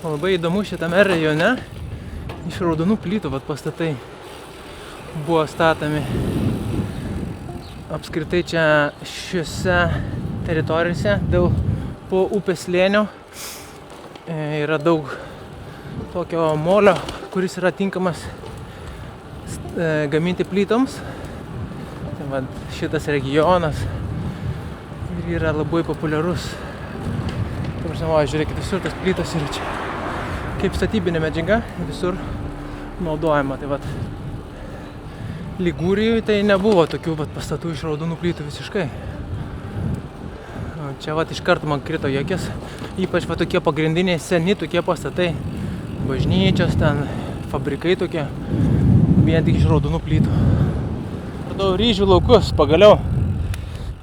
Labai įdomu šitame rajone iš raudonų plytų pastatai buvo statomi. Apskritai čia šiuose teritorijose po upės slėnio yra daug tokio molio, kuris yra tinkamas gaminti plytoms. Tai šitas regionas yra labai populiarus. Žiūrėkit, visur tas plytos yra čia kaip statybinė medžiaga, visur naudojama. Tai Ligūrijoje tai nebuvo tokių pastatų iš raudonų plytų visiškai. Čia iš karto man krito į akis, ypač tokie pagrindiniai seni tokie pastatai, bažnyčios, ten fabrikai tokie, vien tik iš raudonų plytų. Radau ryžių laukus pagaliau.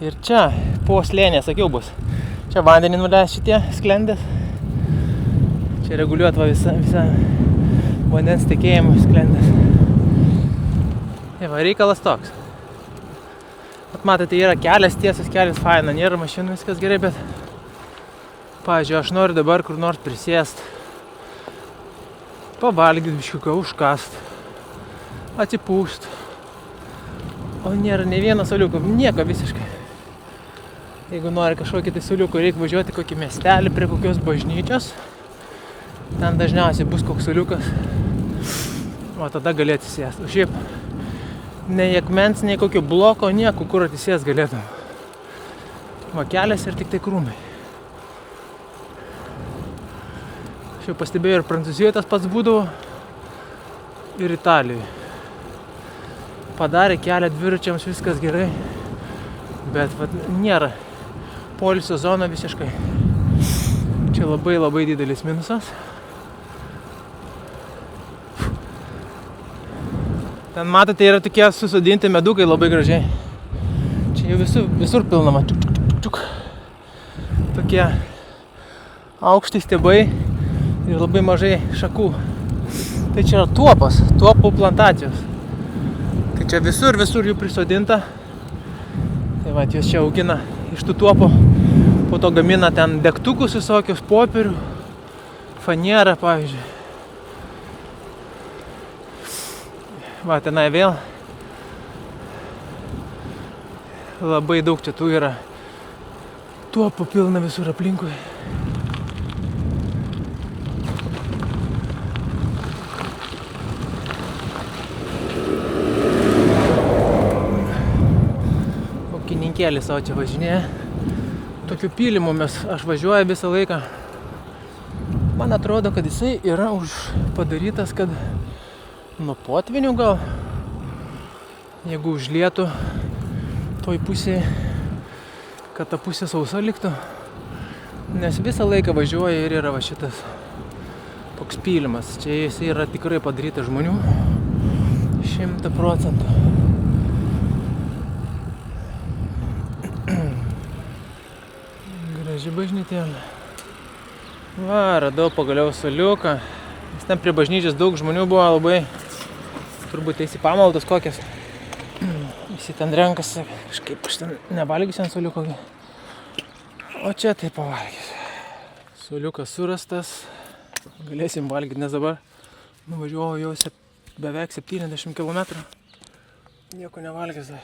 Ir čia po slėnė, sakiau, bus. Čia vandenį nuleis šitie sklendės. Čia reguliuot visą vandens tekėjimą sklendės. Reikalas toks. Matote, yra kelias tiesas, kelias faina, nėra mašinų, viskas gerai, bet pavyzdžiui, aš noriu dabar kur nors prisėst, pavalgyti biškiuką, užkast, atsipūst. O nėra nei vieno suoliuko, nieko visiškai. Jeigu nori kažkokį tai suoliuką, reikia važiuoti kokį miestelį prie kokios bažnyčios. Ten dažniausiai bus koks suoliukas. O tada gali atsisėsti. O šiaip nei akmens, nei kokio bloko, nieko, kur atsisėst galėtum. Kelias ir tik tai krūmai. Aš jau pastebėjau, ir Prancūzijoje tas pats būdavo, ir Italijoje. Padarė kelią dviračiams, viskas gerai, bet nėra poilsio zona visiškai. Čia labai didelis minusas. Ten matote, yra tokie susodinti medukai labai gražiai. Čia jau visur pilnama. Tokie aukšti stiebai ir labai mažai šakų. Tai čia yra tuopų plantacijos. Tai čia visur jų prisodinta. Tai jos čia augina iš tų tuopų. Po to gamina ten degtukus visokius, popierių, fanierą, pavyzdžiui. Tenai vėl labai daug čia tų yra tuopų pilna visur aplinkui. Ūkininkėlis savo čia važinėja. Tokiu pylimu aš važiuoju visą laiką. Man atrodo, kad jisai yra padarytas, kad nuo potvinių gal, jeigu užlietų toj pusėje, kad ta pusė sausa liktų. Nes visą laiką važiuoja ir yra šitas toks pylimas. Čia jis yra tikrai padarytas žmonių 100%. Graži bažnytėlė. Radau pagaliau suoliuką. Nes ten prie bažnyčios daug žmonių buvo labai, turbūt eisi pamaldas kokias. Visi ten renkasi, kažkaip aš ten nevalgysiu ant suoliuko. O čia tai pavalgysiu. Suoliukas surastas, galėsim valgyti, nes dabar nuvažiuoju jau beveik 70 km. Nieko nevalgęs dar.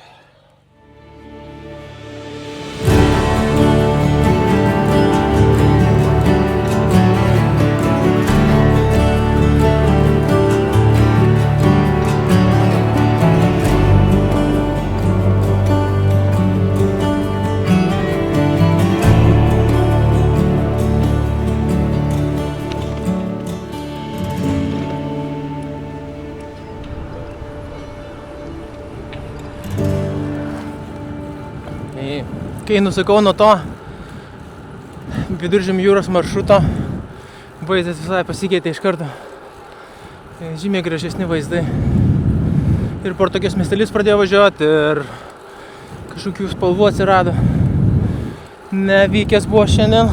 Kai nusukau nuo to Viduržemio jūros maršruto, vaizdas visai pasikeitė iš karto. Žymiai gražesni vaizdai. Ir per tokius miestelius pradėjo važiuoti ir kažkokių spalvų atsirado. Nevykęs buvo šiandien.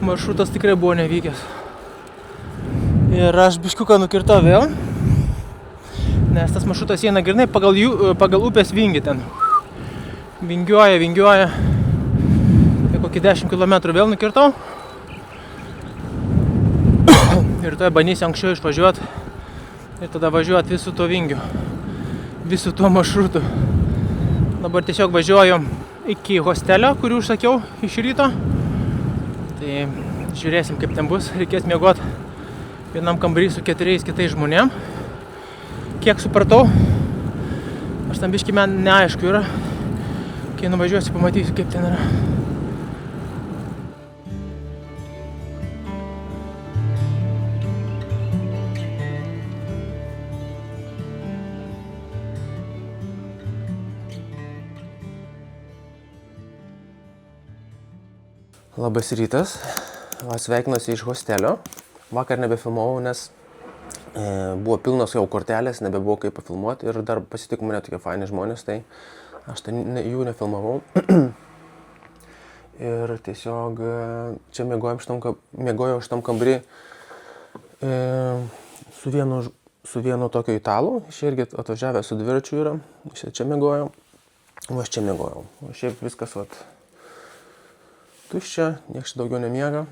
Maršrutas tikrai buvo nevykęs. Ir aš biškiuką nukirtau vėl. Nes tas maršrutas eina grynai pagal upės vingį ten. Vingiuoja. Tai kokį 10 km vėl nukirtau. Ir tuoj bandysiu anksčiau išvažiuoti ir tada važiuoti visų to vingiu, visų tuo maršrutu. Dabar tiesiog važiuoju iki hostelio, kurį užsakiau iš ryto. Tai žiūrėsim, kaip ten bus. Reikės miegoti vienam kambarį su 4 kitais žmonėm. Kiek supratau, aš tam biškį man neaišku yra. Kai nuvažiuosiu, pamatysiu, kaip ten yra. Labas rytas. Sveikinuosi iš hostelio. Vakar nebefilmavau, nes buvo pilnos jau kortelės, nebebuvo kaip pafilmuoti ir dar pasitiko mane tokie faini žmonės, tai aš jų nefilmavau. Ir tiesiog čia miegojau šitam kambarį su vienu tokiu italu. Iš irgi atvažiavę su dviračiu yra. Čia miegojau. O aš čia miegojau. O šiaip viskas tuščia, nieks daugiau nemiega.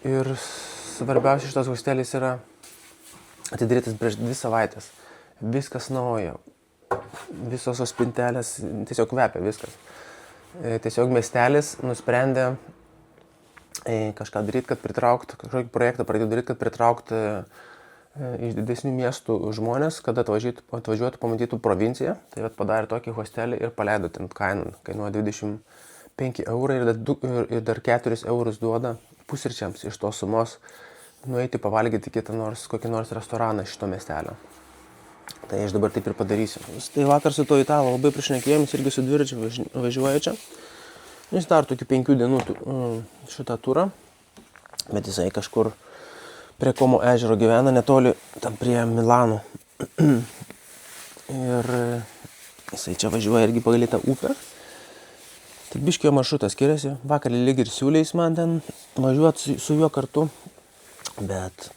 Ir svarbiausia šitas hostelis yra atidarytas prieš 2 savaitės. Viskas nauja. Visos tos spintelės tiesiog kvepia viskas. Tiesiog miestelis nusprendė kažką daryti, kad pritraukti, kažkokį projektą pradėjo daryti, kad pritraukti iš didesnių miestų žmonės, kad atvažiuotų, pamatytų provinciją. Tai padarė tokį hostelį ir paleido ten kainą. Kainuoja 25 eurai ir dar 4 eurus duoda pusryčiams iš tos sumos nueiti pavalgyti kokį nors restoraną šito miestelio. Tai aš dabar taip ir padarysiu. Tai vakar su to italo labai prišnekėjom, jis irgi su dviračiu važiuoja čia. Jis dar tokių 5 dienų šitą turą, bet jisai kažkur prie Como ežero gyvena, netoli tam prie Milano. Ir jisai čia važiuoja irgi pagal tą upę. Tik biškio maršrutas skiriasi. Vakar lyg ir siūlės man ten važiuoti su juo kartu. Bet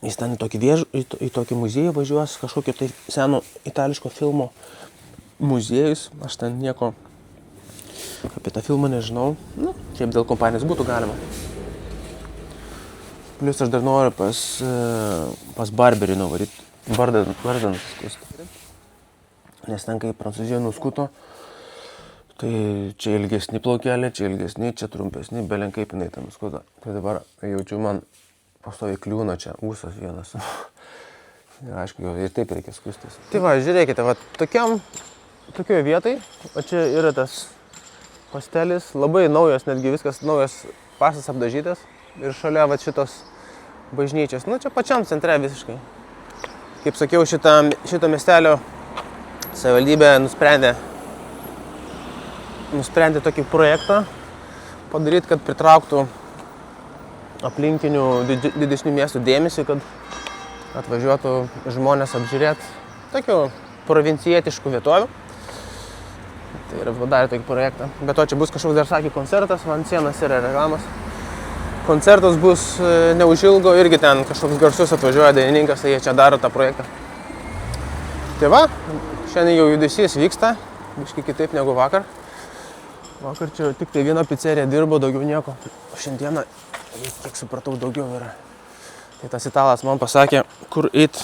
jis ten į tokį muziejų važiuos, kažkokio tai seno itališko filmo muziejus. Aš ten nieko apie tą filmą nežinau. Šiaip dėl kompanijos būtų galima. Plius aš dar noriu pas barberį nuvaryti vardan skusti. Nes ten kai Prancūzijoje nuskuto, tai čia ilgesni plaukeliai, čia ilgesni, čia trumpesni, belenkaip jinai ten nuskuto. Tai dabar jaučiu man pastoviai kliūna čia ūsas vienas. Ir aišku, ir taip reikia skustis. Tai va, žiūrėkite, va, tokioje vietai, o čia yra tas hostelis, labai naujas, netgi viskas naujas pasas apdažytas. Ir šalia va šitos bažnyčios, čia pačiam centre visiškai. Kaip sakiau, šito miestelio savivaldybė nusprendė tokį projektą padaryti, kad pritrauktų aplinkinių didesnių miestų dėmesį, kad atvažiuotų žmonės apžiūrėti tokių provincijietiškų vietovių. Tai yra padarė tokį projektą. Be to čia bus kažkoks dar sakė koncertas, man sienas yra reklamas. Koncertas bus neužilgo, irgi ten kažkoks garsus atvažiuoja dainininkas, tai jie čia daro tą projektą. Tai va, šiandien jau judesys vyksta, biškai kitaip negu vakar. Vakar čia tik tai viena pizzerija dirbo, daugiau nieko. O šiandieną, kiek supratau, daugiau yra. Tai tas italas man pasakė, kur eit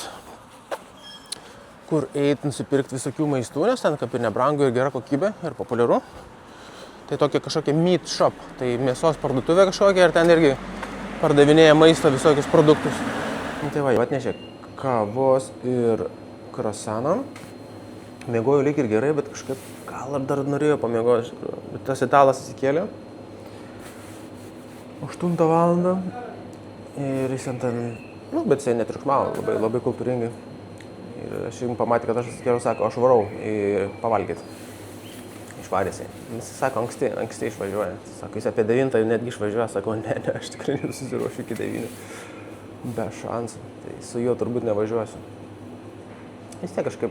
nusipirkti visokių maistų, nes ten kaip ir nebrangu ir gera kokybė ir populiaru. Tai tokia kažkokia meat shop, tai mėsos parduotuvė kažkokia ir ten irgi pardavinėja maisto visokius produktus. Tai va, atnešė kavos ir croissantą. Mėgojau lyg ir gerai, bet kažkaip gal dar norėjau pamiegoti. Bet tas italas atsikėlė 8 valandą ir jis ten, bet jisai netriukšmavo, labai kultūringai. Ir aš jums pamatė, kad aš atsikėliau, sako, aš varau pavalgyti. Išvarėsi. Jis sako, anksti išvažiuoja. Sako, jis apie 9 netgi išvažiuoja, sako, ne, aš tikrai nesusiruošiu iki 9. Be šansų. Tai su juo turbūt nevažiuosiu. Vis tiek kažkaip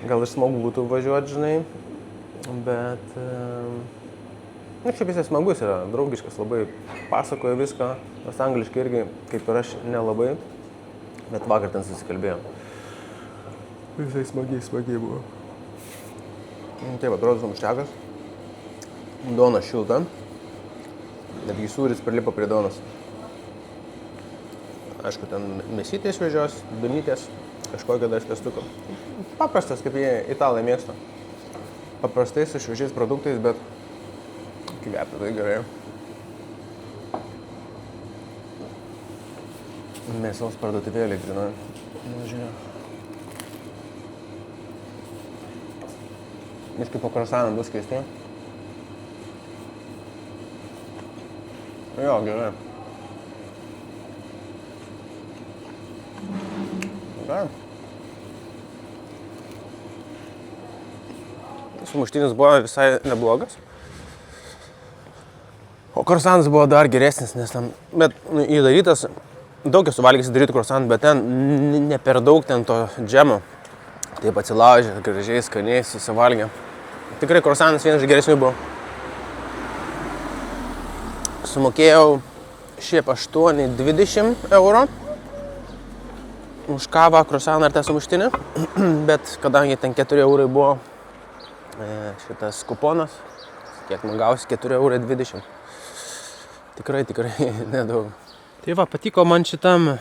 gal ir smagu būtų važiuoti, žinai, bet šiaip jis smagus yra, draugiškas, labai pasakoja viską, nors angliškai irgi, kaip ir aš, nelabai, bet vakar ten susikalbėjom. Visai smagiai buvo. Taip, atrodo sumuštekas, duona šilta, netgi sūris prilipo prie duonos. Aišku, ten mėsytė šviežios, dunytės, kažkokio dar sviestuko. Paprastas, kaip jie italai mėgsta. Paprastai su šviežiais produktais, bet kvepia tai gerai. Mėsos parduotuvėlė, žinai. Žiūrėjau. Viskai po kruasaną bus keisti. Jo, gerai. Gerai. Sumuštinis buvo visai neblogas. O kruasanas buvo dar geresnis, nes ten, bet įdarytas, daug esu valgęs įdaryti kruasaną, bet ten ne per daug ten to džemo. Taip atsilaužė, gražiai, skaniai, susivalgė. Tikrai kruasanas vienas iš geresnių buvo. Sumokėjau šiaip 8,20 €. Už kavą, kruasaną ir tą sumuštinį. Bet kadangi ten 4 € buvo šitas kuponas, kiek man gausi 4,20 €. Tikrai nedaug. Tai va, patiko man šitam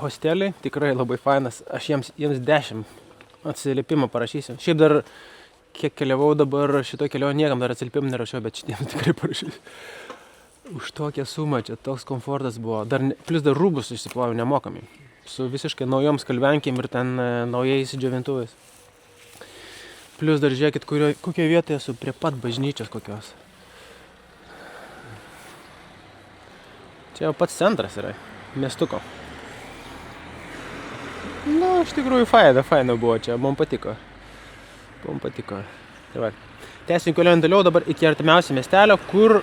hosteliui, tikrai labai fainas. Aš jiems 10 atsiliepimą parašysiu. Šiaip dar, kiek keliavau dabar šito kelio, niekam dar atsiliepimą nerašiau, bet šitiems tikrai parašysiu. Už tokią sumą čia toks komfortas buvo. Plus dar rūbus išsiploviau nemokamai. Su visiškai naujom skalbenkėm ir ten naujais džiovintuvais. Plus dar žiūrėkit, kokioje vietoje esu, prie pat bažnyčios kokios. Čia jau pats centras yra, miestuko. Na, iš tikrųjų faina buvo čia, man patiko. Tai va. Tęsim kelionę toliau dabar iki artimiausio miestelio, kur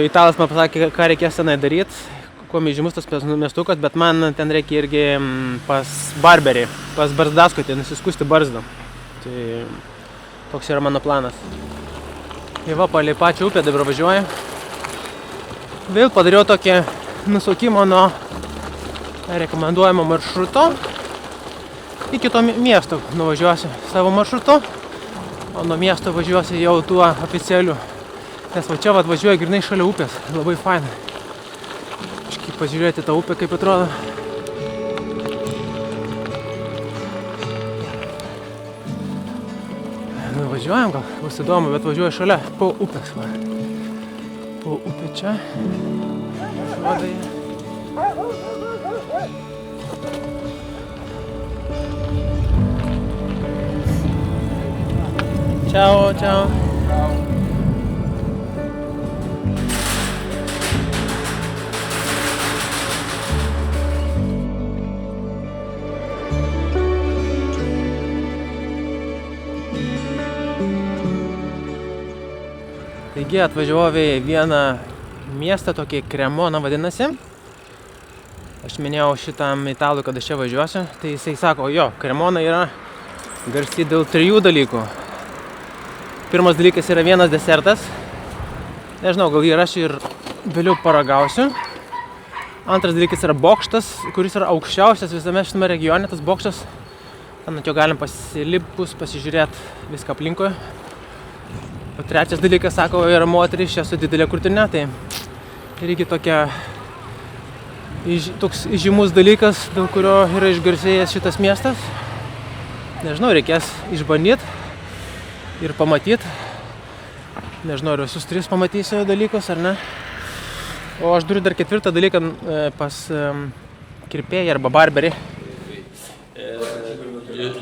italas man pasakė, ką reikės tenai daryti, kuo žymus tas miestukas, bet man ten reikia irgi pas barberį, pas barzdaskutį, nusiskusti barzdą. Tai toks yra mano planas. Tai va, palei pačią upę dabar važiuoju. Vėl padariau tokį nusukimą nuo rekomenduojamo maršruto. Iki to miesto nuvažiuosiu savo maršrutu, o nuo miesto važiuosiu jau tuo oficialiu. Nes va čia važiuoju grinai šalia upės, labai faina. Kažkaip pažiūrėti tą upę, kaip atrodo. Važiuojam gal, bus įdomu, bet važiuoju šalia, po upės. Va. Po upė čia. Šuodai. Ciao. Taigi atvažiavau į vieną miestą, tokį Cremona vadinasi. Aš minėjau šitam italui, kad aš čia važiuosiu. Tai jisai sako, jo, Cremona yra garsi dėl 3 dalykų. Pirmas dalykas yra vienas desertas. Nežinau, gal jį aš ir vėliau paragausiu. Antras dalykas yra bokštas, kuris yra aukščiausias visame šitame regione. Tas bokštas, ant jo galim pasilipus, pasižiūrėti viską aplinkui. O trečias dalykas, sako, yra moteris čia su didelė krūtine. Tai irgi toks žymus dalykas, dėl kurio yra išgarsėjęs šitas miestas. Nežinau, reikės išbandyti ir pamatyti. Nežinau, ar visus 3 pamatysiu dalykus ar ne. O aš turiu dar 4 dalyką pas kirpėją arba barberį.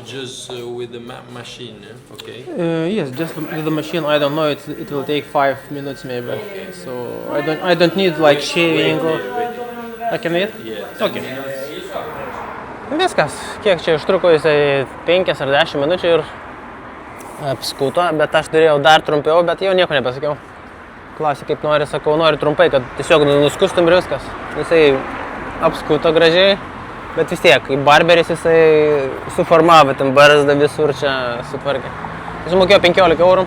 Just with the machine, okay? Yes, just with the machine. I don't know. It will take 5 minutes maybe. Okay. So I don't need like shaving or. I can wait. Yeah. Okay. Viskas. Kiek čia užtruko jisai 5 ar 10 minučių ir apskuto, bet aš turėjau dar trumpiau, bet jau nieko nepasakiau. Klausė, kaip nori, sakau, noriu trumpai, kad tiesiog nuskustum ir viskas. Jisai apskuto gražiai, bet vis tiek, kaip barberis jisai suformavo ten barzdą visur čia sutvarkė. Jis mokėjo 15 €.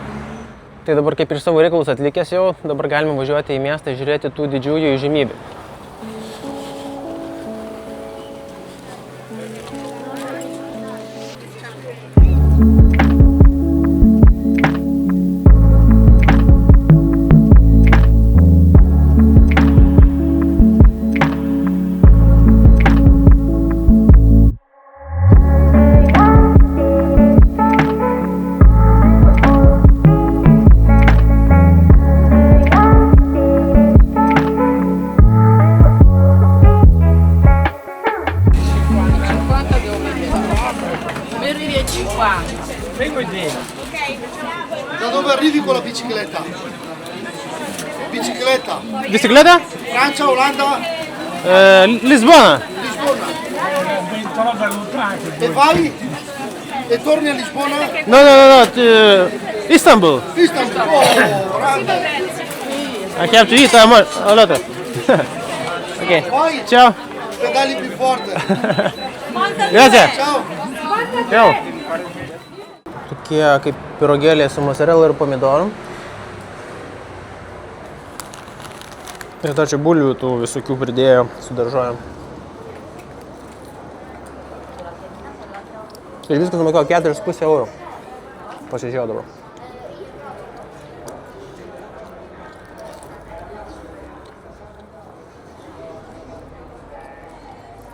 Tai dabar kaip ir savo reikalus atlikęs jau, dabar galime važiuoti į miestą žiūrėti tų didžiųjų įžymybių. bicicletta. Bicicleta? Francia, Olanda, Lisbona. Lisbona. E vai e torni a Lisbona, No, Istanbul. Istanbul. Oh, grande. I have to eat a lot. Okay. Vai, Ciao. pedali più forte. Grazie. Ciao. Ciao. Tokie kaip pirogėliai su mozzarella ir pomidoru. Ir dar čia bulvių tų visokių pridėjo su daržovėm. Ir viskas sumokėjo 4,5 eurų. Pasižiūrėjau dabar.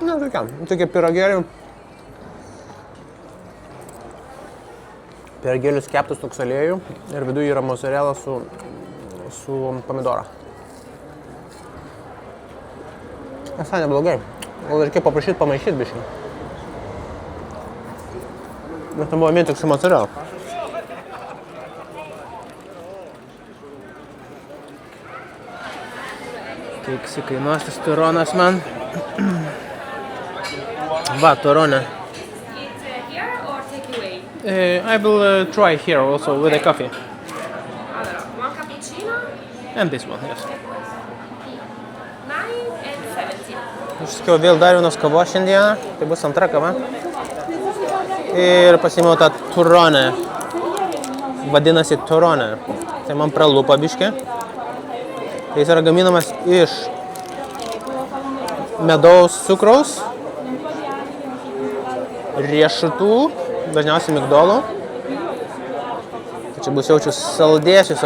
Na, tokie pirogėliai. Pirogėlius keptus toks aliejų ir viduje yra mozzarella su pomidoro. Esą neblogai. Gal reikia paprašyti pamaišyti biškį. Bet tam buvo vien tik su mozzarella. Kiek kainuos tas turonas man? Va, turone. Here or take away? I will try here also with a coffee. Allora, one cappuccino, And this one, yes. 9 and 17. Aš sakiau, vėl dar vienos kavos šiandieną. Tai bus antra kava. Ir pasiėmiau tą turonę. Vadinasi turonė. Tai man pralupa biškį. Tai jis yra gaminamas iš medaus cukraus, riešutų, dažniausiai migdolų. Tai čia bus jaučiu saldėsius.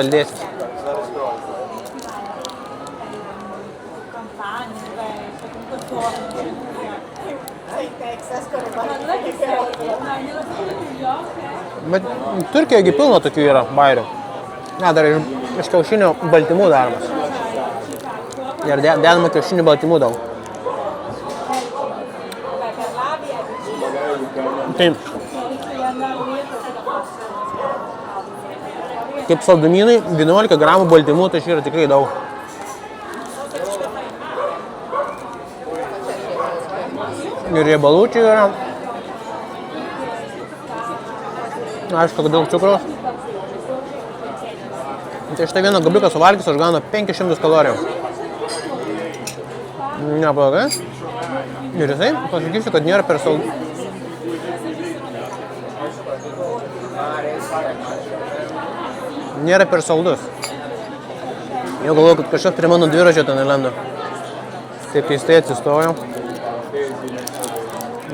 Bet Turkijoje pilna tokių yra bairių. Ne, dar iš kiaušinių baltymų daromas. Ir dedama kiaušinių baltymų daug. Taip. Kaip saldumynai, 11 gramų baltymų, tai čia yra tikrai daug. Ir riebalų čia yra. Aišku, daug cukraus. Tai šitą vieną gabliuką suvalgys, aš gaunu 500 kalorijų. Neblogai. Ir jisai, pasakysiu, kad nėra per saldus. Nėra per saldus. Jau galvoju, kad kažkas prie mano dviračio ten įlendo. Taip keistai atsistojau.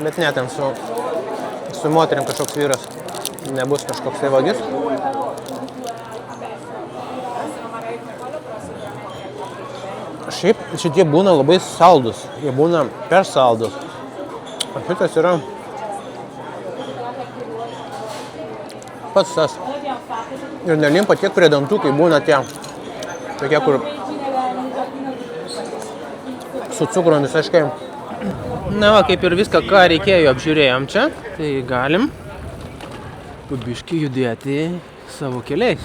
Bet ne, ten su moterim kažkoks vyras. Nebus kažkoks tai vagis. Šiaip šitie būna labai saldus. Jie būna per saldus. O šitas yra pats tas. Ir nelimpa tiek prie dantų, kai būna tie tokie, kur su cukrum visiškai. Na va, kaip ir viską, ką reikėjo, apžiūrėjom čia. Tai galim pabiškį judėti savo keliais.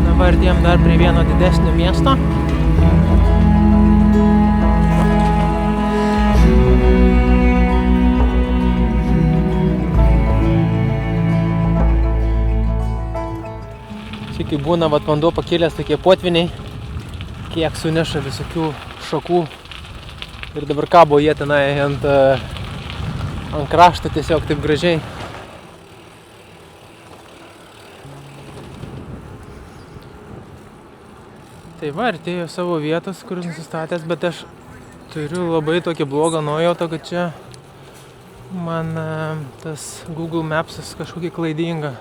Dabar artėjom dar prie vieno didesnio miesto. Čia kai būna vanduo pakilęs tokie potviniai, kiek suneša visokių šakų. Ir dabar kabo jie tenai ant krašto tiesiog taip gražiai. Tai va, artėjau savo vietos, kur nusistatęs, bet aš turiu labai tokį blogą nuojautą, kad čia man tas Google Maps'as kažkokį klaidingą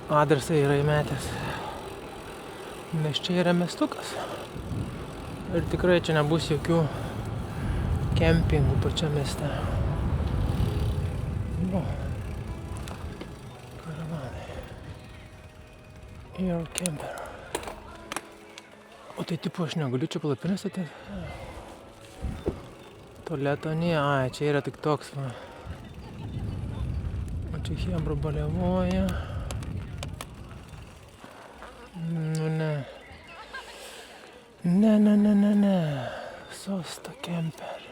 adresą yra įmetęs. Nes čia yra miestukas. Ir tikrai čia nebus jokių kempingų pačiam mieste. Nu. Karavanai. Air camper. O tai tipo aš negaliu čia palapinės ateit? Tualeto ne, ai, čia yra tik toks va. O čia chebra baliavoja. Nu ne. Ne. Sosta kemper.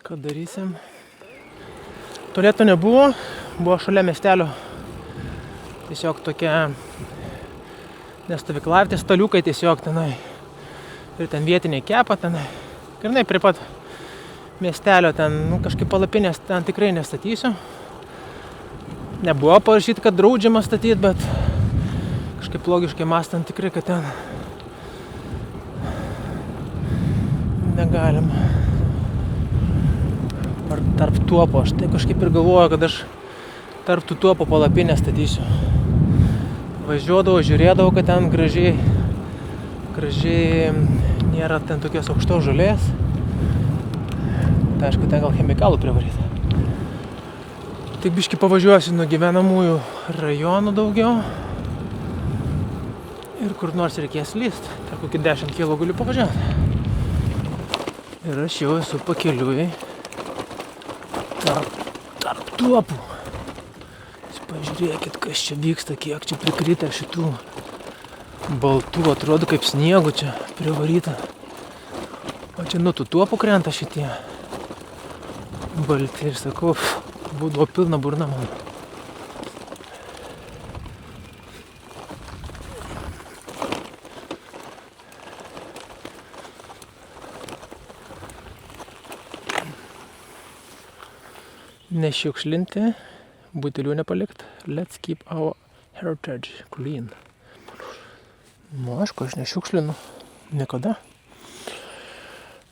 Ką darysim? Tualeto nebuvo, buvo šalia miestelio. Tiesiog tokia nestovyklavitė, staliukai tiesiog tenai. Ir ten vietiniai kepa tenai. Ir prie pat miestelio ten, kažkaip palapinės ten tikrai nestatysiu. Nebuvo parašyti, kad draudžiama statyti, bet kažkaip logiškai mąstant tikrai, kad ten negalima. Ar tarp tuopo, aš tai kažkaip ir galvoju, kad aš tarp tų tuopo palapinę statysiu. Važiuodavau, žiūrėdavau, kad ten gražiai nėra ten tokios aukštos žolės. Tai aišku, ten gal chemikalų privaryta. Tik biškį pavažiuosiu nuo gyvenamųjų rajonų daugiau. Ir kur nors reikės lyst. Tai kokį 10 kilo galiu pavažiuoti. Ir aš jau esu pakeliui tarp tuopų. Jūs pažiūrėkit, kas čia vyksta, kiek čia prikritę šitų baltų, atrodo kaip sniegų čia privaryta. O čia nuo tų tuopų krenta šitie balti ir sakau, būdavo pilna burna mano. Nešiukšlinti, butelių nepalikt. Let's keep our heritage clean. Nu, aišku, aš nešiukšlinu. Niekada.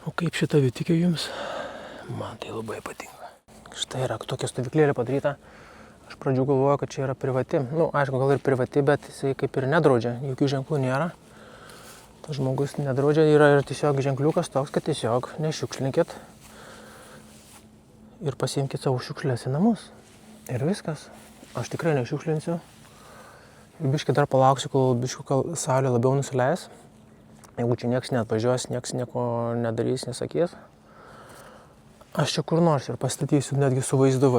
O kaip šita vietikė jums? Man tai labai patinka. Štai yra tokia stovyklėlė padaryta. Aš pradžių galvoju, kad čia yra privati. Nu, aišku, gal ir privati, bet jisai kaip ir nedraudžia. Jokių ženklų nėra. Tas žmogus nedraudžia. Yra ir tiesiog ženkliukas toks, kad tiesiog nešiukšlinkit. Ir pasiimkit savo šiukšlės į namus. Ir viskas. Aš tikrai nešiukšlinsiu. Ir biškį dar palauksiu, kol biškį saulė labiau nusileis. Jeigu čia nieks neatvažiuos, nieks nieko nedarys, nesakys. Aš čia kur nors ir pastatysiu netgi su vaizdu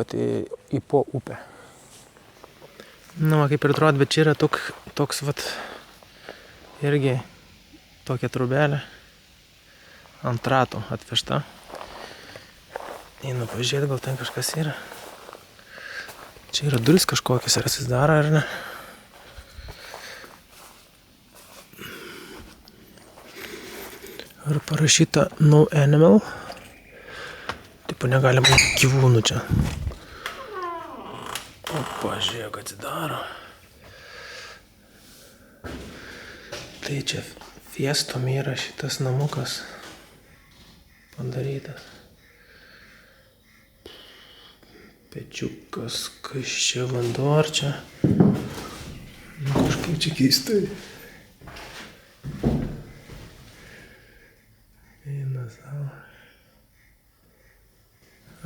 į po upę. Nu, kaip ir atrodo, bet čia yra toks irgi tokia trubelė ant ratų atvežta. Einu pažiūrėti, gal ten kažkas yra. Čia yra duris kažkokios, ar jis daro, ar ne? Ar parašyta no animal. Tipo negalima gyvūnų čia. O pažiūrėk, atsidaro. Tai čia Fiestom yra šitas namukas padarytas. Pečiukas, kas čia vanduo, ar čia? Nu, kažkaip čia keistai. Eina savo.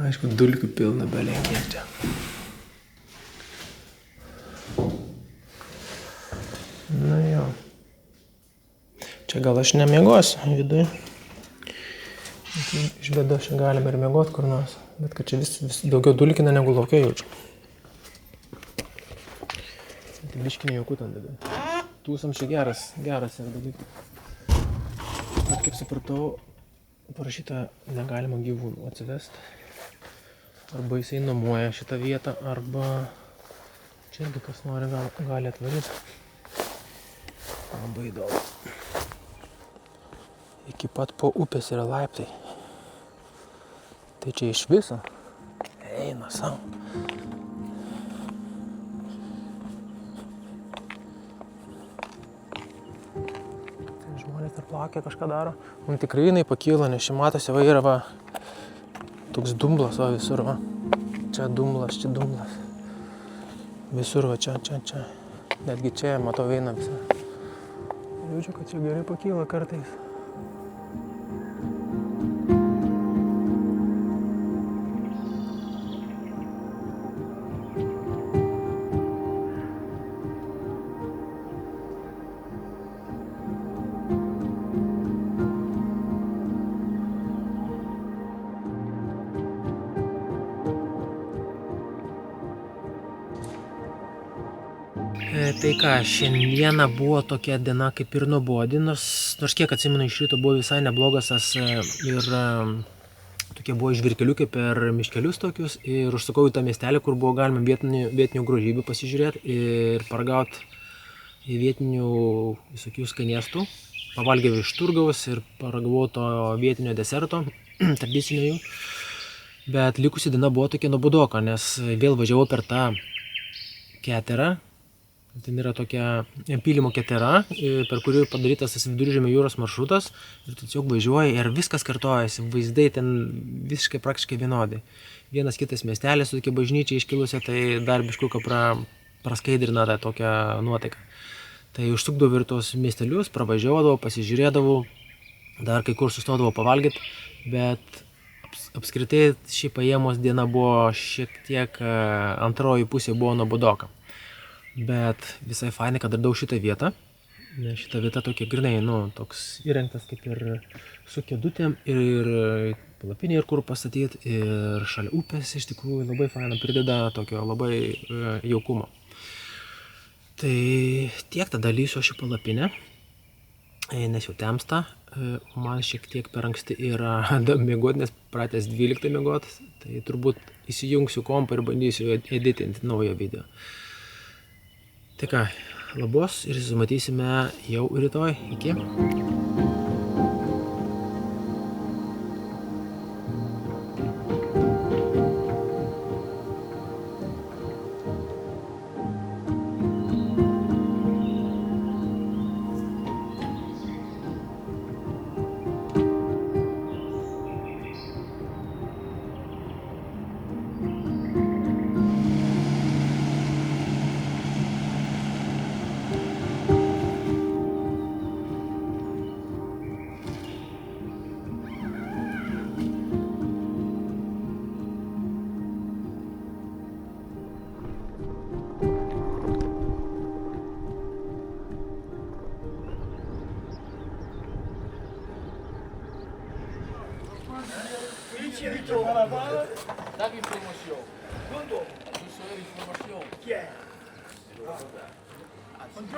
Aišku, dulkių pilna belenkiek čia. Nu jo. Čia gal aš nemiegosiu viduje. Iš bėdos čia galime ir miegoti kur nors. Bet kad čia vis daugiau dulkina negu laukia jaučiu. Tai biškinį jaukų ten viduje. Tūsam čia geras yra dalykas. Bet kaip supratau, parašyta negalima gyvūnų atsivesti. Arba jisai nuomoja šitą vietą, arba čia irgi kas nori gali atvaryti. Labai įdomu. Iki pat po upės yra laiptai. Tai čia iš viso eina savo. Tai žmonės dar plaukia, kažką daro. Man tikrai jinai pakyla, nes čia matosi, va yra va toks dumblas, va visur va. Čia dumblas, čia dumblas. Visur va čia. Netgi čia matau eina visą. Jaučiu, kad čia gerai pakyla kartais. Tai ką, šiandieną buvo tokia diena kaip ir nuobodi, nors kiek atsimenu iš ryto buvo visai neblogas tas ir tokie buvo žvirkeliukai per miškelius tokius ir užsukau į tą miestelį, kur buvo galima vietinių grožybių pasižiūrėti ir paragauti vietinių visokių skanėstų. Pavalgiau iš turgaus ir paragavau to vietinio deserto, tradicinio jų. Bet likusi diena buvo tokia nuobodoka, nes vėl važiavau per tą keterą. Ten yra tokia pylimo ketera, per kurį padarytas tas Viduržemio jūros maršrutas ir tiesiog važiuoji ir viskas kartojasi, vaizdai ten visiškai praktiškai vienodai. Vienas kitas miestelis su tokia bažnyčia iškilusia, tai dar biškuką praskaidrina tą tokią nuotaiką. Tai užsukdavau ir tos miestelius, pravažiuodavau, pasižiūrėdavau, dar kai kur sustodavau pavalgyti, bet apskritai šį paėmos diena buvo šiek tiek, antroji pusė buvo nuobodoka. Bet visai fainai, kad radau šitą vietą. Šitą vietą tokia grinai, toks įrengtas kaip ir su kėdutėm ir palapinė ir kur pastatyti ir šalia upės iš tikrųjų labai faina, prideda tokio labai jaukumo. Tai tiek tada lysiu šį palapinę, nes jau temsta, man šiek tiek per anksti yra miegoti, nes pratęs 12 miegoti, tai turbūt įsijungsiu kompą ir bandysiu editinti naują video. Tai ką, labos ir susimatysime jau rytoj. Iki.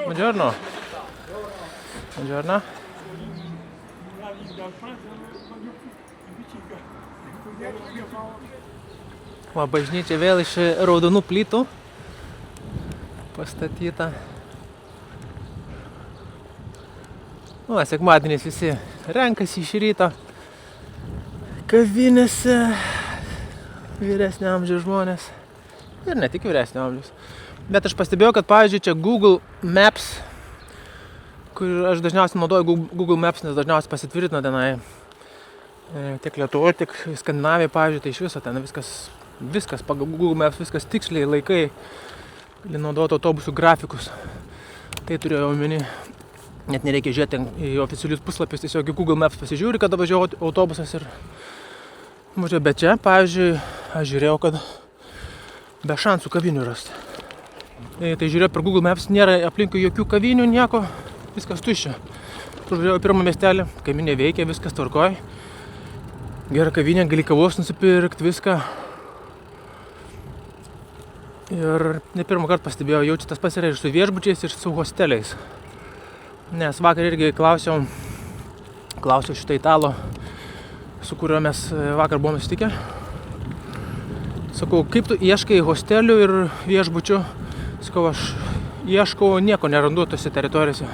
Buongiorno. Buongiorno. Va, bažnyčia vėl iš raudonų plytų pastatyta. Sekmadieniais visi renkasi iš ryto kavinėse, vyresnio amžiaus žmonės ir ne tik vyresnio amžiaus. Bet aš pastebėjau, kad pavyzdžiui čia Google Maps, kur aš dažniausiai naudoju Google Maps, nes dažniausiai pasitvirtina tenai tiek Lietuvoje, tiek Skandinavijoje, pavyzdžiui, tai iš viso ten viskas pagal Google Maps, viskas tiksliai laikai, naudoti autobusų grafikus. Tai turėjau omeny, net nereikia žiūrėti į oficialius puslapius, tiesiog į Google Maps pasižiūri, kada važiuoja autobusas ir važiuoja. Bet čia, pavyzdžiui, aš žiūrėjau, kad be šansų kavinių rasti. Tai žiūrėjau per Google Maps, nėra aplinkui jokių kavinių, nieko, viskas tuščia. Važiuoju pirmą miestelį, kaiminė veikia, viskas tvarkoj. Gera kavinė, gali kavos nusipirkti, viską. Ir ne pirmą kartą pastebėjau, jau čia tas pats yra ir su viešbučiais, ir su hosteliais. Nes vakar irgi klausiau šitą italo, su kuriuo mes vakar buvome susitikę. Sakau, kaip tu ieškai hostelių ir viešbučių? Sakau, aš ieškau, nieko nerandu tose teritorijose.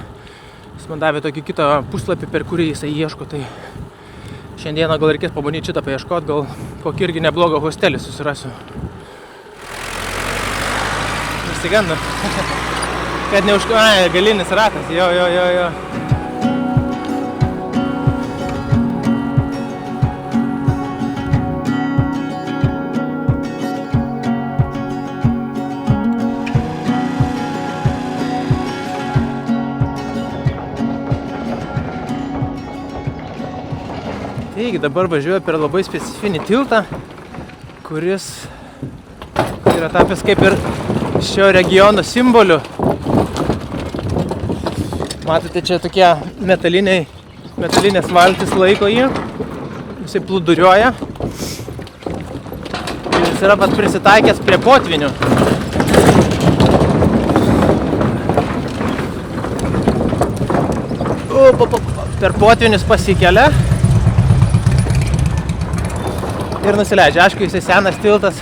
Jis man davė tokį kitą puslapį, per kurį jisai ieško, tai šiandieną gal reikės pabandyti šitą paieškoti, gal kokį irgi neblogą hostelį susirasiu. Išsigando. Kad galinis ratas, jo. Taigi dabar važiuoju per labai specifinį tiltą, kuris yra tapęs kaip ir šio regiono simboliu. Matote, čia tokie metalinės valtis laiko jį, jisai plūduriuoja. Jis yra pat prisitaikęs prie potvinių. per potvynius pasikelia ir nusileidžia. Aišku, jisai senas tiltas,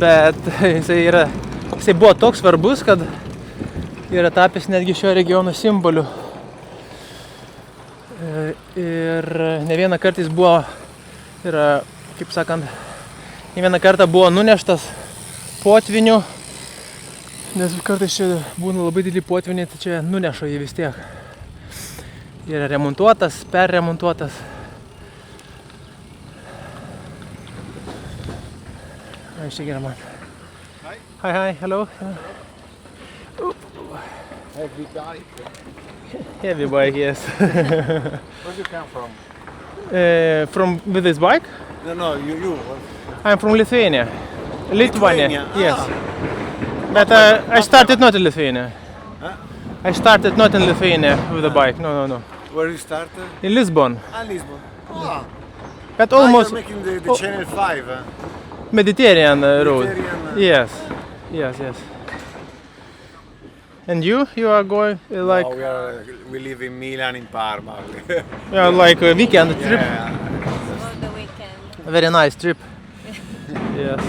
bet jisai buvo toks svarbus, kad yra tapęs netgi šio regiono simboliu. Ir ne vieną kartą jis buvo, kaip sakant, ne vieną kartą buvo nuneštas potvynių, nes kartais čia būna labai dideli potvyniai, tai čia nuneša jį vis tiek. Yra remontuotas, perremontuotas. Ai, čia gera man. Hi, hello. Heavy bike. Heavy bike, yes. Where do you come from? From with this bike? No, you. I'm from Lithuania. Lithuania? Yes. But I started not in Lithuania. Huh? I started not in Lithuania with the bike. No. Where you started? In Lisbon. Lisbon. But almost You're making the Channel 5. Mediterranean road. Mediterranean, Yes. And you are going like we live in Milan, in Parma. like a weekend trip. Yeah. For the weekend. A very nice trip. Yes.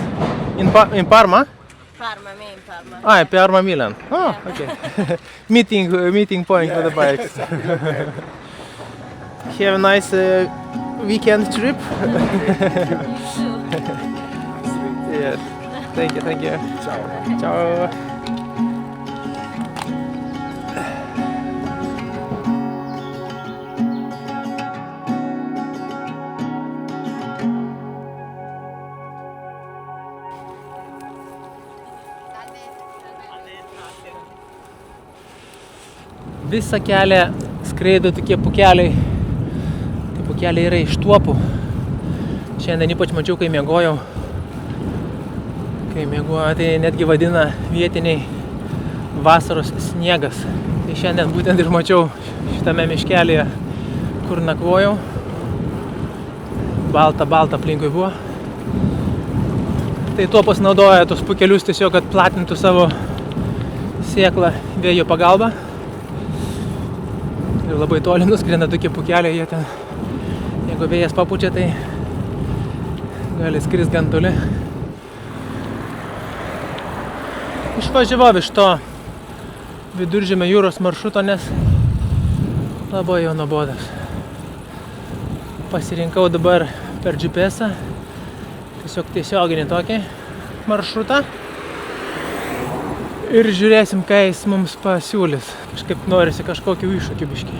In Parma? Parma, me in Parma. Ah, Parma, Milan. Oh, okay. meeting point for the bikes. Have a nice weekend trip. Yes. Thank you. Ciao. Visą kelią skraido tokie pukeliai. Tai pukeliai yra iš tuopų. Šiandien ypač mačiau, kai miegojau. Tai netgi vadina vietiniai vasaros sniegas. Tai šiandien būtent ir mačiau šitame miškelėje, kur nakvojau. Balta aplinkui buvo. Tai tuopos naudoja tos pukelius tiesiog, kad platintų savo sėklą vėjo pagalba. Ir labai toli nuskrenda tokie pukeliai, jie ten, jeigu vėjas papučia, tai gali skristi gan toli. Išvažiavau iš to Viduržemio jūros maršruto, nes labai jau nuobodas. Pasirinkau dabar per GPS-ą, tiesiog tiesioginį tokį maršrutą. Ir žiūrėsim, ką jis mums pasiūlys. Kažkaip norisi kažkokių iššūkių biškį.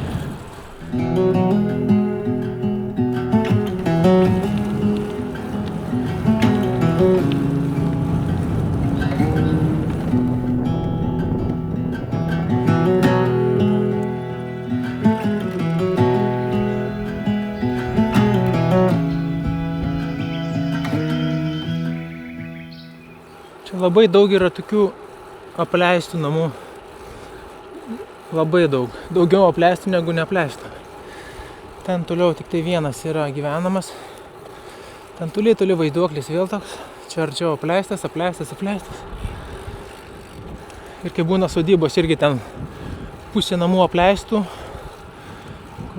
Čia labai daug yra tokių apleistų namų. Labai daug. Daugiau apleistų negu neapleistų. Ten toliau tik tai vienas yra gyvenamas. Ten toli vaiduoklis vėl toks. Čia arčiau apleistas. Ir kai būna sodybos, irgi ten pusė namų apleistų.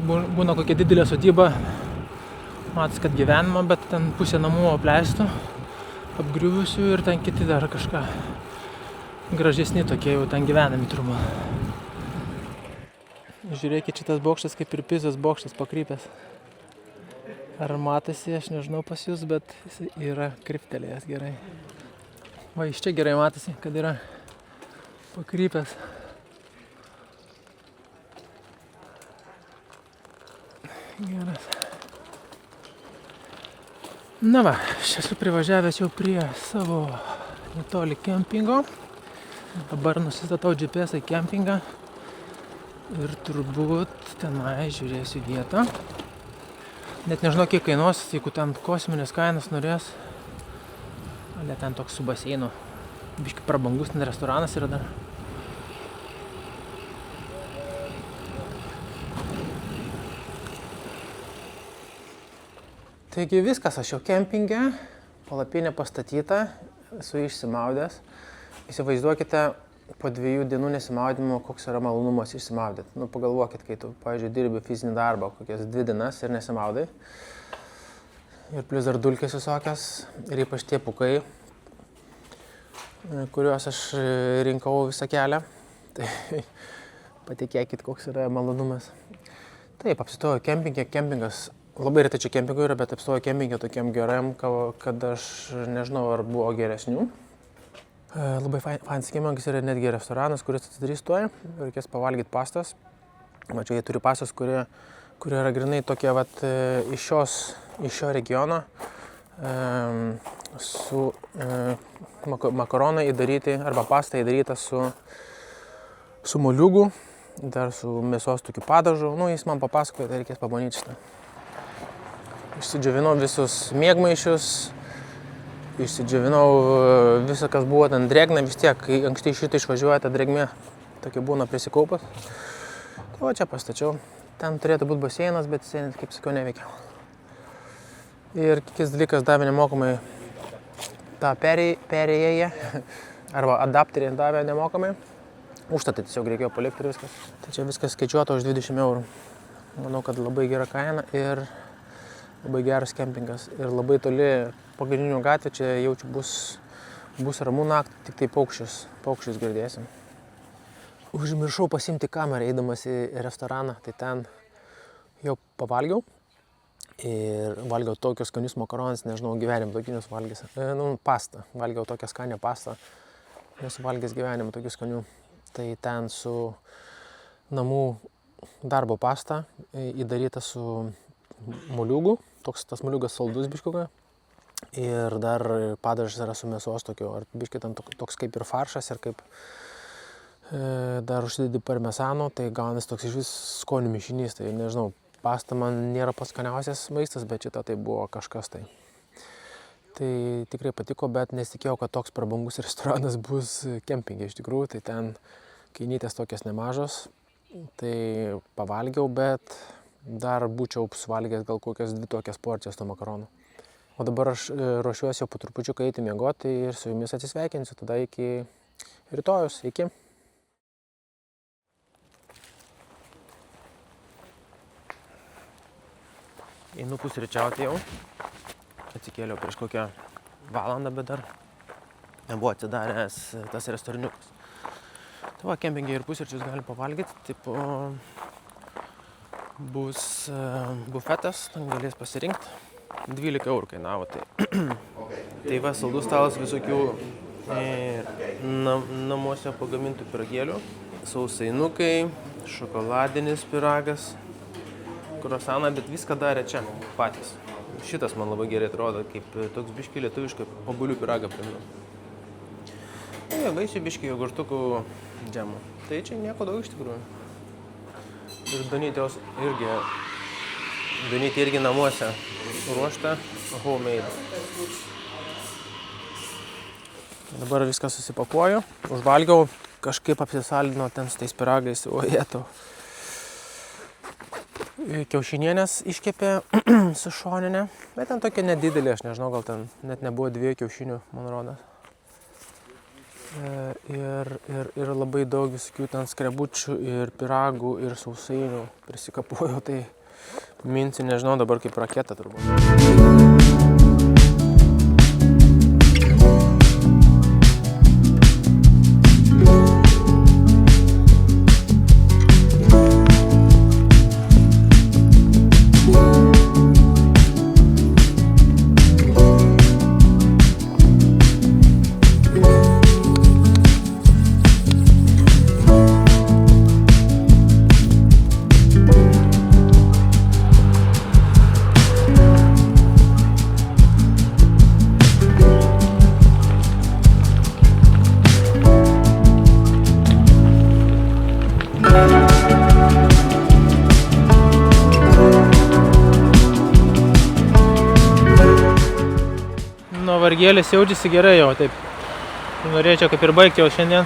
Būna kokia didelė sodyba. Matas, kad gyvenama, bet ten pusė namų apleistų. Apgriuvusių ir ten kiti dar kažką. Gražesni tokie jau ten gyvenami turbūt. Žiūrėkit, šitas bokštas kaip ir Pizos bokštas pakrypęs. Ar matosi, aš nežinau pas jūs, bet jis yra kryptelėjęs gerai. Va, iš čia gerai matosi, kad yra pakrypęs. Geras. Na va, aš esu privažiavęs jau prie savo netoli kempingo. Dabar nusistatau GPS į kempingą ir turbūt tenai žiūrėsiu vietą. Net nežinau, kiek kainuos, jeigu ten kosminės kainos norės. Ale ten toks su baseinu. Biški prabangus, ten restoranas yra dar. Taigi viskas, aš jau kempinge, palapinė pastatyta, esu išsimaudęs. Įsivaizduokite, po 2 dienų nesimaudimo, koks yra malonumas išsimaudyti. Nu, pagalvokit, kai tu, pavyzdžiui, dirbi fizinį darbą kokias 2 dienas ir nesimaudai. Ir plius dar dulkės visokias, ir ypač tie pūkai, kuriuos aš rinkau visą kelią. Tai patikėkit, koks yra malonumas. Taip, apsistoju kempingė, kempingas, labai retai čia kempingų yra, bet apsistoju kempingė tokiam geram, kad aš nežinau, ar buvo geresnių. Labai fancy kempingas yra netgi restoranas, kuris atsidarys tuoj, reikės pavalgyti pastas. Mačiau, jie turi pastas, kurie yra grinai tokie vat iš šio regiono, su makaronai įdaryti, arba pasta įdaryta su moliūgu, dar su mėsos tokiu padažu. Nu, jis man papasakojo, tai reikės pabandyti šitą. Išsidžiavinau visus miegmaišius, išsidžiavinau visą, kas buvo ten drėgna, vis tiek, kai anksti šitą išvažiuoja, ta drėgmė tokia būna prisikaupas. Tai va čia pastačiau. Ten turėtų būti baseinas, bet jis, kaip sakiau, neveikia. Ir kitas dalykas, davė nemokamai tą perėjėją, arba adapterį davė nemokamai. Užtatą tiesiog reikėjo palikti ir viskas. Tai čia viskas skaičiuota už 20 €. Manau, kad labai gera kaina ir labai geras kempingas. Ir labai toli pagrindinių gatvė, čia jaučiu bus ramu naktį, tik tai paukščius girdėsim. Užmiršau pasiimti kamerą eidamas į restoraną, tai ten jau pavalgiau. Ir valgiau tokius skanius makaronus, nežinau, gyvenime tokius valgęs. Pastą. Valgiau tokią skanę pastą. Nesu valgęs gyvenime tokių skanių. Tai ten su namų darbo pasta įdaryta su moliūgu. Tas moliūgas saldus biškiukai. Ir dar padažas yra su mėsos tokiu. Ar biškiai ten toks kaip ir faršas ir kaip dar užsidedi parmesano, tai gaunas toks iš vis skonių mišinys. Tai nežinau, pasta man nėra pats skaniausias maistas, bet šita tai buvo kažkas tai. Tai tikrai patiko, bet nesitikėjau, kad toks prabangus restoranas bus kempinge iš tikrųjų. Tai ten kainytės tokias nemažos, tai pavalgiau, bet dar būčiau suvalgęs gal kokias 2 tokias porcijas to makaronų. O dabar aš ruošiuosi jau po trupučiuką eiti miegoti ir su jumis atsisveikinsiu. Tada iki rytojus. Iki. Einu pusryčiauti jau. Atsikėliau prieš kokią valandą, bet dar nebuvo atsidaręs tas restoraniukas. Tai va, kempinge ir pusryčius gali pavalgyti. Tipo, bus bufetas, ten galės pasirinkti. 12 € kainavo. Tai va, saldus stalas visokių namuose pagamintų pyragėlių. Sausainukai, šokoladinis pyragas, kruasaną, bet viską darė čia patys. Šitas man labai gerai atrodo, kaip toks biški lietuviškai obuolių pyragą priminau. Tai vaisių biški jogurtukų džemų. Tai čia nieko daug iš tikrųjų. Ir Danytė irgi namuose ruošta homemade. Dabar viską susipakuoju. Užvalgiau, kažkaip apsisaldino ten su tais pyragais. O jėtau. Kiaušinienės iškepė su šoninė, bet ten tokia nedidelė, aš nežinau, gal ten net nebuvo 2 kiaušinių, man rodo. Ir labai daug visokių ten skrebučių ir pyragų ir sausainių prisikapojo, tai minsi, nežinau, dabar kaip raketa turbūt. Vargėlis jaučiasi gerai jau, taip. Norėčiau kaip ir baigti jau šiandien.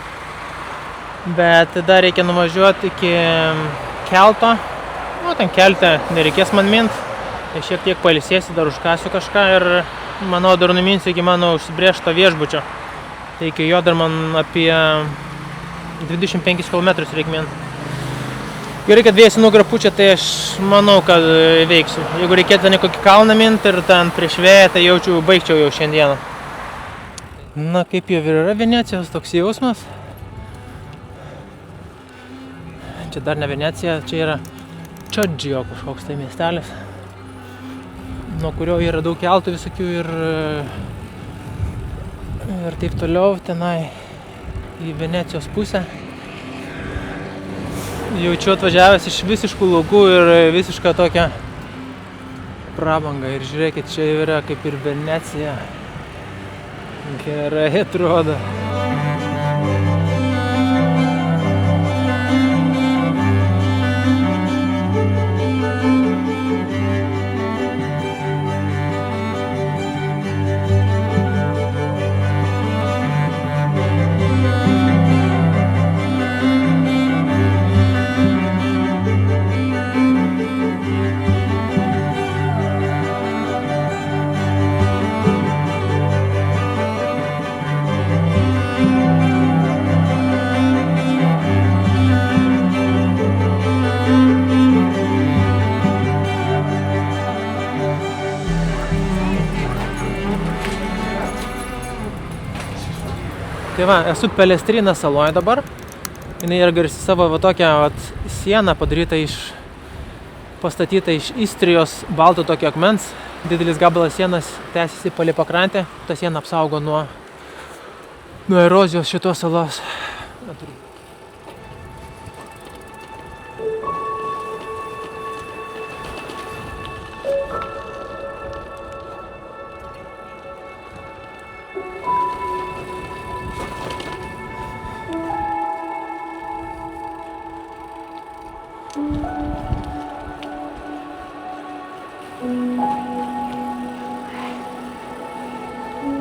Bet dar reikia nuvažiuoti iki kelto. Nu, ten kelte nereikės man mint. Tai šiek tiek pailsėsiu, dar užkasiu kažką ir manau dar numinsiu iki mano užsibrėžto viešbučio. Tai iki jo dar man apie 25 km reikmėn. Gerai, kad vėjas nugarą pučia, tai aš manau, kad veiksiu. Jeigu reikėtų ten kokį kalną minti ir ten prieš vėją, tai baigčiau jau šiandieną. Na, kaip jau ir yra Venecijos toks jausmas. Čia dar ne Venecija, čia yra Čodžio kažkoks tai miestelis, nuo kurio yra daug keltų visokių ir taip toliau tenai į Venecijos pusę. Jaučiu atvažiavęs iš visiškų laukų ir visišką tokią prabangą. Ir žiūrėkit, čia yra kaip ir Venecija. Gerai atrodo. Tai va, esu Pelestrina saloje dabar. Jinai yra garsi savo tokią sieną pastatyta iš Istrijos balto tokio akmens. Didelis gabalas sienas tęsiasi palei pakrantę. Ta siena apsaugo nuo erozijos šitos salos.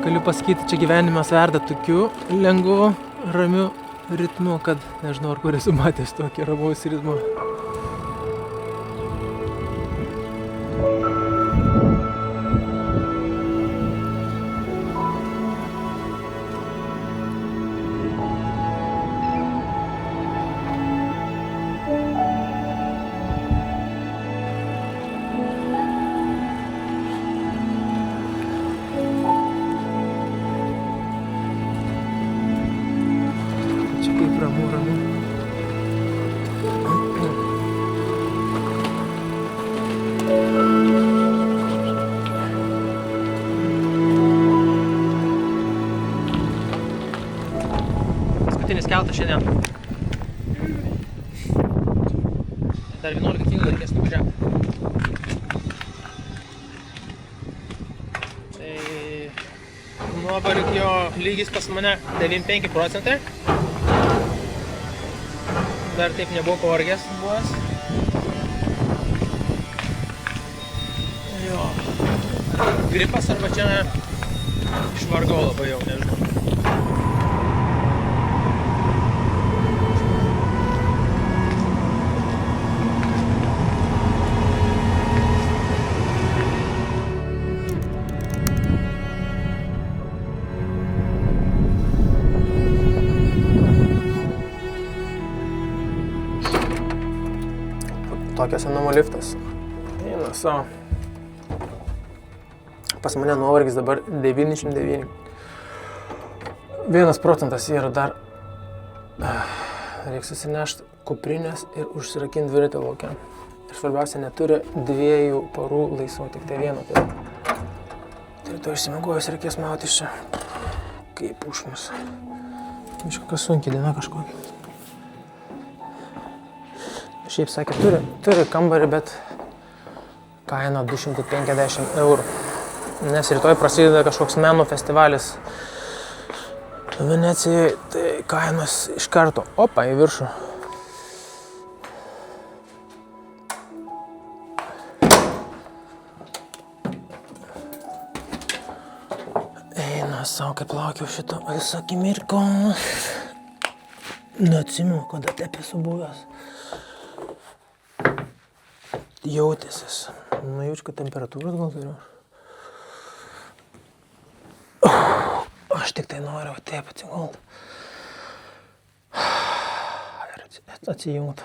Galiu pasakyti, čia gyvenimas verda tokiu lengvu, ramiu ritmu, kad nežinau, ar kur esu matęs tokį ramaus ritmą. Paskutinis keltas šiandien. Dar 11 km reikės nuvažiavti. Tai nuovargio lygis pas mane 95%. Dar taip nebuvo pavargęs buvęs. Jo. Gripas arba čia išvargau labai jau, nežinau. Tokia senumo liftas. Eina savo. Pas mane nuovargis dabar 99. 1% yra dar. Reikia susinešti kuprinės ir užsirakinti dviratį lauke. Ir svarbiausia, neturi 2 parų laisvo, tik tai vieną. Tai to išsimegojus reikės mauti iš čia. Kaip užmus. Kažkokia sunkiai diena kažkokia. Šiaip sakė, turi kambarį, bet kaina 250 €. Nes rytoj prasideda kažkoks menų festivalis Venecijoje, tai kainos iš karto į viršų. Eina savo, kaip laukiau šito akimirkos. Neatsimenu, kada taip esu buvęs. Jautėsis. Jaučiu, kad temperatūros gal turiu. Aš tik tai noriu taip atsigult. atsijungtų.